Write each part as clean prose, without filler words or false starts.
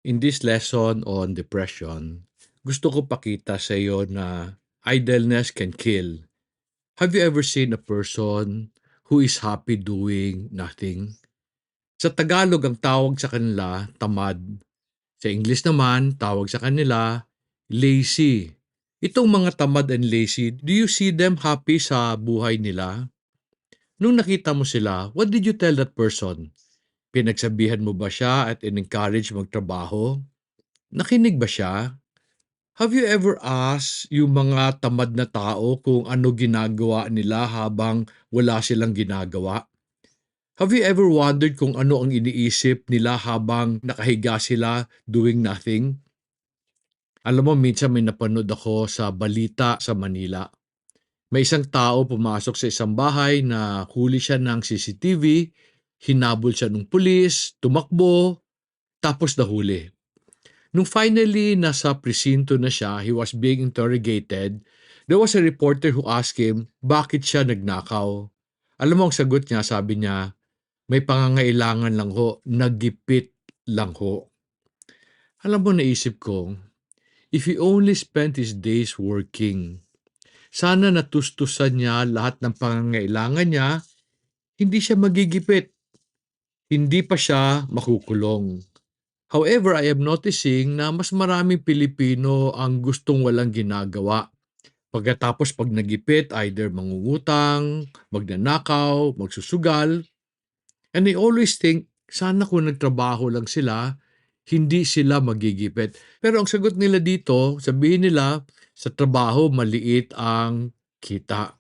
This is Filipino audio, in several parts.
In this lesson on depression, gusto ko pakita sa iyo na idleness can kill. Have you ever seen a person who is happy doing nothing? Sa Tagalog, ang tawag sa kanila, tamad. Sa English naman, tawag sa kanila, lazy. Itong mga tamad and lazy, do you see them happy sa buhay nila? Nung nakita mo sila, what did you tell that person? Pinagsabihan mo ba siya at in-encourage magtrabaho? Nakinig ba siya? Have you ever asked yung mga tamad na tao kung ano ginagawa nila habang wala silang ginagawa? Have you ever wondered kung ano ang iniisip nila habang nakahiga sila doing nothing? Alam mo, minsan may napanood ako sa balita sa Manila. May isang tao pumasok sa isang bahay na huli siya ng CCTV, hinabol siya ng pulis, tumakbo, tapos nahuli. Nung finally nasa presinto na siya, he was being interrogated, there was a reporter who asked him bakit siya nagnakaw. Alam mo ang sagot niya, sabi niya, may pangangailangan lang ho, nagipit lang ho. Alam mo naisip ko, if he only spent his days working, sana natustusan niya lahat ng pangangailangan niya, hindi siya magigipit, hindi pa siya makukulong. However, I am noticing na mas maraming Pilipino ang gustong walang ginagawa. Pagkatapos pag nagipit, either mangungutang, magnanakaw, magsusugal. And I always think, sana kung nagtrabaho lang sila, hindi sila magigipit. Pero ang sagot nila dito, sabihin nila, sa trabaho maliit ang kita.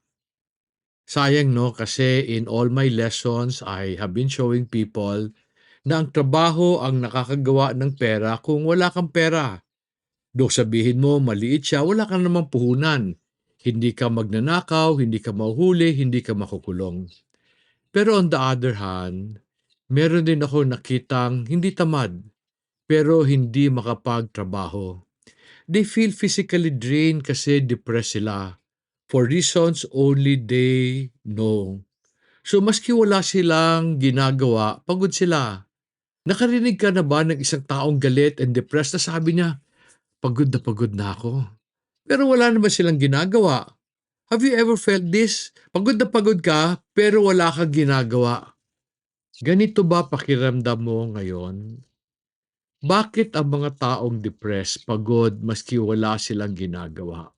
Sayang no, kasi in all my lessons, I have been showing people na ang trabaho ang nakakagawa ng pera kung wala kang pera. Do sabihin mo maliit siya, wala kang namang puhunan. Hindi ka magnanakaw, hindi ka mahuhuli, hindi ka makukulong. Pero on the other hand, meron din ako nakitang hindi tamad, pero hindi makapagtrabaho. They feel physically drained kasi depressed sila for reasons only they know. So maski wala silang ginagawa, pagod sila. Nakarinig ka na ba ng isang taong galit and depressed na sabi niya, pagod na ako. Pero wala naman silang ginagawa. Have you ever felt this? Pagod na pagod ka, pero wala kang ginagawa. Ganito ba pakiramdam mo ngayon? Bakit ang mga taong depressed, pagod, maski wala silang ginagawa?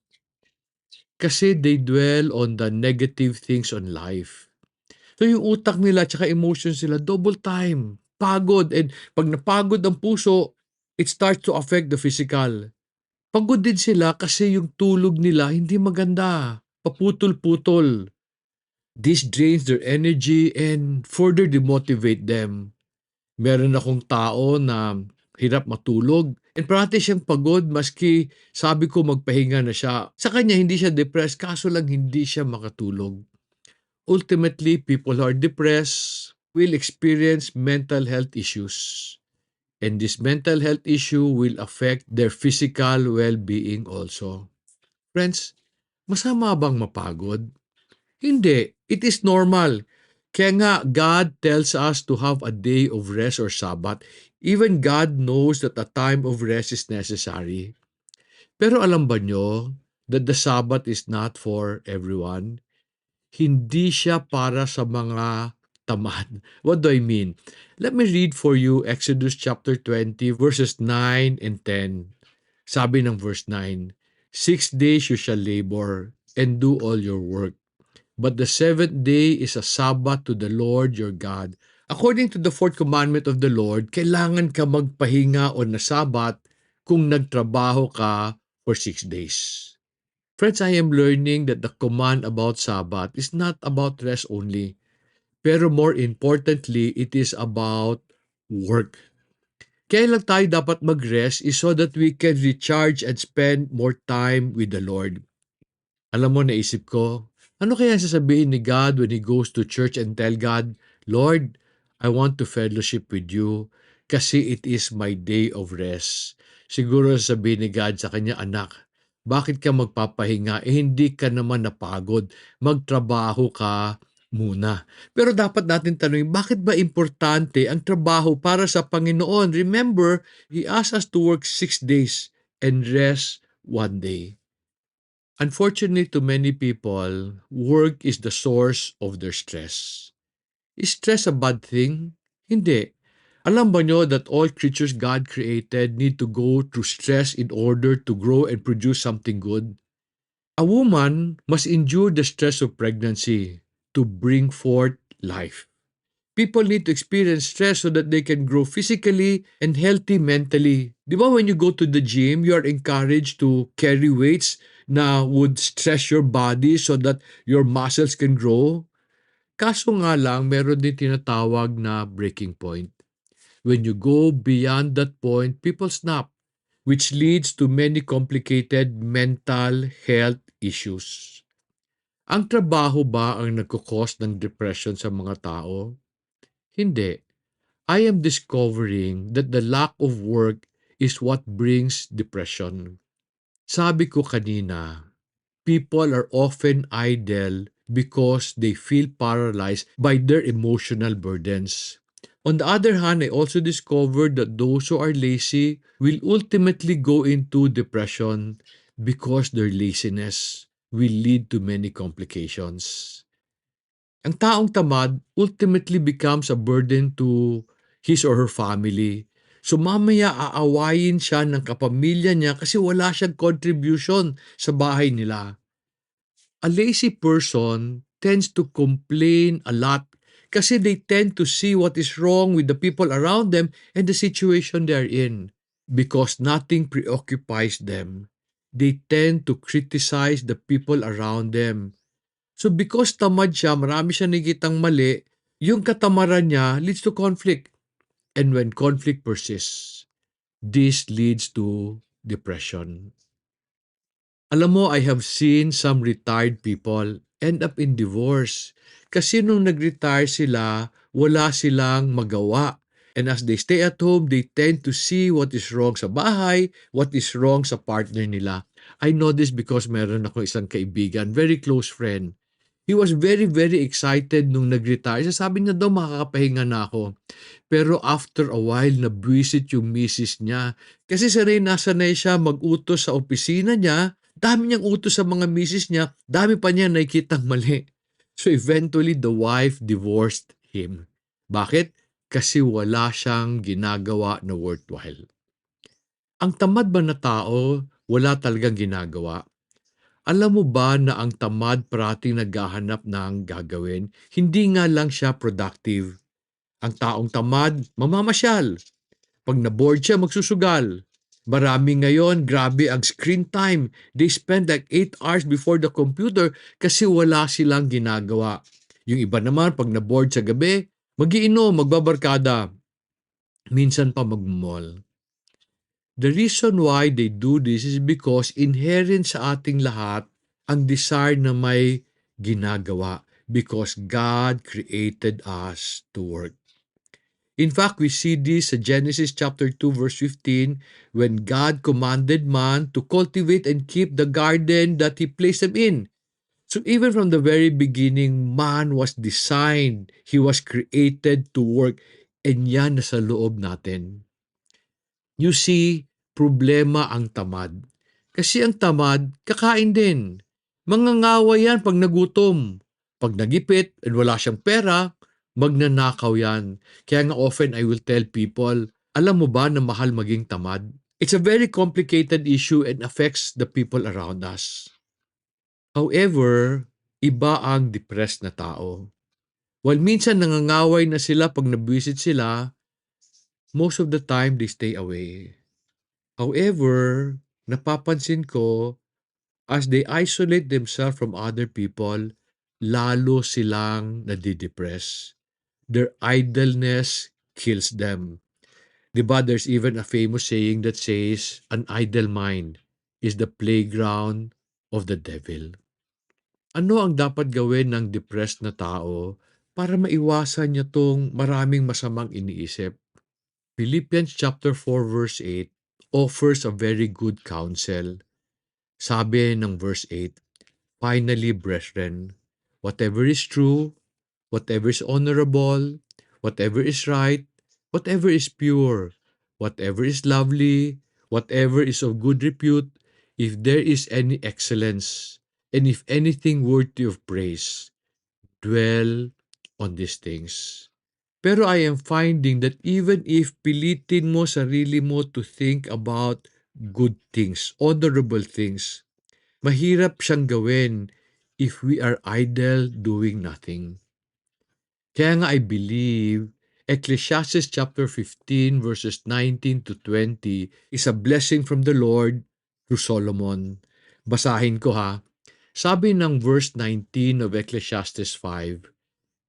Kasi they dwell on the negative things on life. So yung utak nila tsaka emotions nila, double time. Pagod. And pag napagod ang puso, it starts to affect the physical. Pagod din sila kasi yung tulog nila hindi maganda. Paputol-putol. This drains their energy and further demotivate them. Meron akong tao na hirap matulog and parati siyang pagod maski sabi ko magpahinga na siya. Sa kanya hindi siya depressed kaso lang hindi siya makatulog. Ultimately, people who are depressed will experience mental health issues. And this mental health issue will affect their physical well-being also. Friends, masama bang mapagod? Hindi. It is normal. Kaya nga, God tells us to have a day of rest or Sabbath. Even God knows that a time of rest is necessary. Pero alam ba nyo that the Sabbath is not for everyone? Hindi siya para sa mga tamad. What do I mean? Let me read for you Exodus chapter 20 verses 9 and 10. Sabi ng verse 9, 6 days you shall labor and do all your work. But the seventh day is a Sabbath to the Lord your God. According to the fourth commandment of the Lord, kailangan ka magpahinga on na Sabbath kung nagtrabaho ka for 6 days. Friends, I am learning that the command about Sabbath is not about rest only, pero more importantly, it is about work. Kaya lang tayo dapat mag-rest is so that we can recharge and spend more time with the Lord. Alam mo, naisip ko, ano kaya sasabihin ni God when He goes to church and tell God, Lord, I want to fellowship with you kasi it is my day of rest. Siguro sasabihin ni God sa kanya, anak, bakit ka magpapahinga? Hindi ka naman napagod. Magtrabaho ka, muna. Pero dapat natin tanungin, bakit ba importante ang trabaho para sa Panginoon? Remember, He asked us to work 6 days and rest 1 day. Unfortunately, to many people, work is the source of their stress. Is stress a bad thing? Hindi. Alam ba nyo that all creatures God created need to go through stress in order to grow and produce something good? A woman must endure the stress of pregnancy to bring forth life. People need to experience stress so that they can grow physically and healthy mentally. Di ba when you go to the gym, you are encouraged to carry weights na would stress your body so that your muscles can grow? Kaso nga lang, meron din tinatawag na breaking point. When you go beyond that point, people snap, which leads to many complicated mental health issues. Ang trabaho ba ang nagkukos ng depression sa mga tao? Hindi. I am discovering that the lack of work is what brings depression. Sabi ko kanina, people are often idle because they feel paralyzed by their emotional burdens. On the other hand, I also discovered that those who are lazy will ultimately go into depression because their laziness will lead to many complications. Ang taong tamad ultimately becomes a burden to his or her family. So mamaya aawayin siya ng kapamilya niya kasi wala siyang contribution sa bahay nila. A lazy person tends to complain a lot kasi they tend to see what is wrong with the people around them and the situation they're in. Because nothing preoccupies them, they tend to criticize the people around them. So because tamad siya, marami siya nakikitang mali, yung katamaran niya leads to conflict. And when conflict persists, this leads to depression. Alam mo, I have seen some retired people end up in divorce. Kasi nung nag-retire sila, wala silang magawa. And as they stay at home, they tend to see what is wrong sa bahay, what is wrong sa partner nila. I know this because meron ako isang kaibigan, very close friend. He was very, very excited nung nag-retire. Sabi niya daw, makakapahinga na ako. Pero after a while, nabwisit yung misis niya. Kasi sanay siya mag-utos sa opisina niya. Dami niyang utos sa mga misis niya. Dami pa niya nakikitang mali. So eventually, the wife divorced him. Bakit? Kasi wala siyang ginagawa na worthwhile. Ang tamad ba na tao, wala talagang ginagawa? Alam mo ba na ang tamad parating naghahanap ng gagawin? Hindi nga lang siya productive. Ang taong tamad, mamamasyal. Pag na-bored siya, magsusugal. Marami ngayon, grabe ang screen time. They spend like 8 hours before the computer kasi wala silang ginagawa. Yung iba naman, pag na-bored sa gabi, magiinom, magbabarkada. Minsan pa mag-mall. The reason why they do this is because inherent sa ating lahat ang desire na may ginagawa because God created us to work. In fact, we see this in Genesis chapter 2 verse 15 when God commanded man to cultivate and keep the garden that he placed them in. So even from the very beginning, man was designed, he was created to work, and yan nasa loob natin. You see, problema ang tamad. Kasi ang tamad, kakain din. Mangangawa yan pag nagutom. Pag nagipit and wala siyang pera, magnanakaw yan. Kaya nga often I will tell people, alam mo ba na mahal maging tamad? It's a very complicated issue and affects the people around us. However, iba ang depressed na tao. While minsan nangangaway na sila pag nabwisit sila, most of the time they stay away. However, napapansin ko, as they isolate themselves from other people, lalo silang nadidepress. Their idleness kills them. Diba, there's even a famous saying that says, an idle mind is the playground of the devil. Ano ang dapat gawin ng depressed na tao para maiwasan niya tong maraming masamang iniisip? Philippians chapter 4 verse 8 offers a very good counsel. Sabi ng verse 8, finally, brethren, whatever is true, whatever is honorable, whatever is right, whatever is pure, whatever is lovely, whatever is of good repute, if there is any excellence, and if anything worthy of praise, dwell on these things. Pero I am finding that even if pilitin mo sarili mo to think about good things, honorable things, mahirap siyang gawin if we are idle doing nothing. Kaya nga I believe Ecclesiastes chapter 15 verses 19 to 20 is a blessing from the Lord through Solomon. Basahin ko ha. Sabi ng verse 19 of Ecclesiastes 5,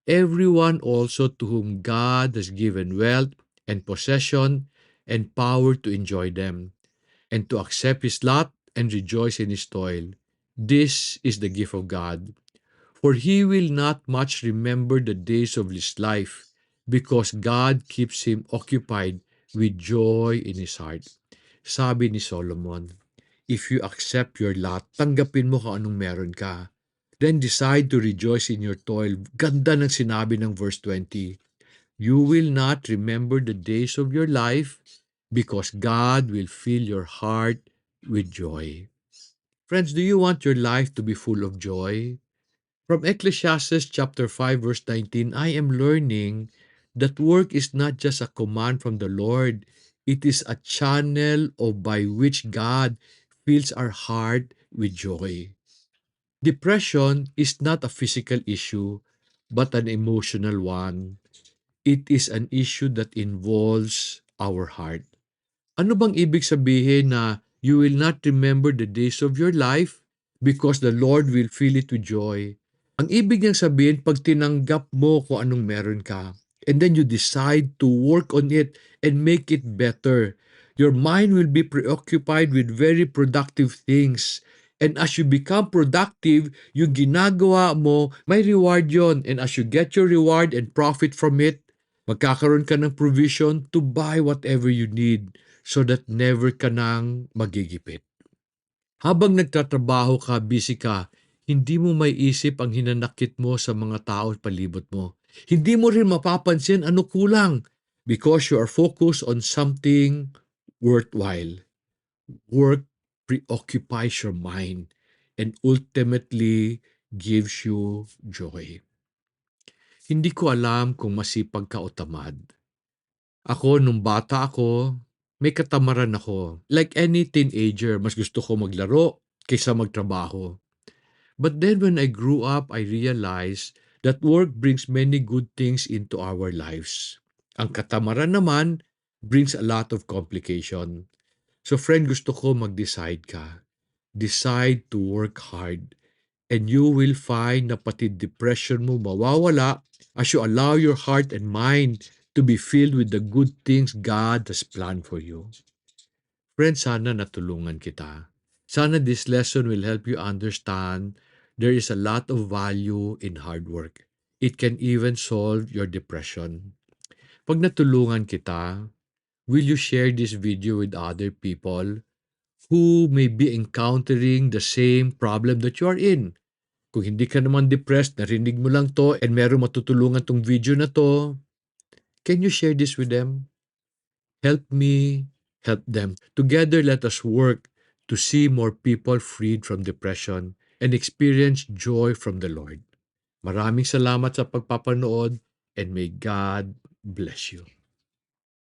everyone also to whom God has given wealth and possession and power to enjoy them, and to accept his lot and rejoice in his toil. This is the gift of God. For he will not much remember the days of his life, because God keeps him occupied with joy in his heart. Sabi ni Solomon, if you accept your lot, tanggapin mo kung anong meron ka. Then decide to rejoice in your toil. Ganda ng sinabi ng verse 20. You will not remember the days of your life because God will fill your heart with joy. Friends, do you want your life to be full of joy? From Ecclesiastes chapter 5 verse 19, I am learning that work is not just a command from the Lord. It is a channel by which God fills our heart with joy. Depression is not a physical issue, but an emotional one. It is an issue that involves our heart. Ano bang ibig sabihin na you will not remember the days of your life because the Lord will fill it with joy? Ang ibig niyang sabihin, pag tinanggap mo kung anong meron ka, and then you decide to work on it and make it better, your mind will be preoccupied with very productive things. And as you become productive, yung ginagawa mo, may reward yon. And as you get your reward and profit from it, magkakaroon ka ng provision to buy whatever you need so that never ka nang magigipit. Habang nagtatrabaho ka, busy ka, hindi mo may isip ang hinanakit mo sa mga tao palibot mo. Hindi mo rin mapapansin ano kulang because you are focused on something worthwhile. Work preoccupies your mind and ultimately gives you joy. Hindi ko alam kung masipag ka o tamad. Ako, nung bata ako, may katamaran ako. Like any teenager, mas gusto ko maglaro kaysa magtrabaho. But then when I grew up, I realized that work brings many good things into our lives. Ang katamaran naman brings a lot of complication. So friend, gusto ko mag-decide ka. Decide to work hard. And you will find na pati depression mo mawawala as you allow your heart and mind to be filled with the good things God has planned for you. Friends, sana natulungan kita. Sana this lesson will help you understand there is a lot of value in hard work. It can even solve your depression. Pag natulungan kita, will you share this video with other people who may be encountering the same problem that you are in? Kung hindi ka naman depressed, narinig mo lang to and meron matutulungan tong video na to, can you share this with them? Help me, help them. Together, let us work to see more people freed from depression and experience joy from the Lord. Maraming salamat sa pagpapanood and may God bless you.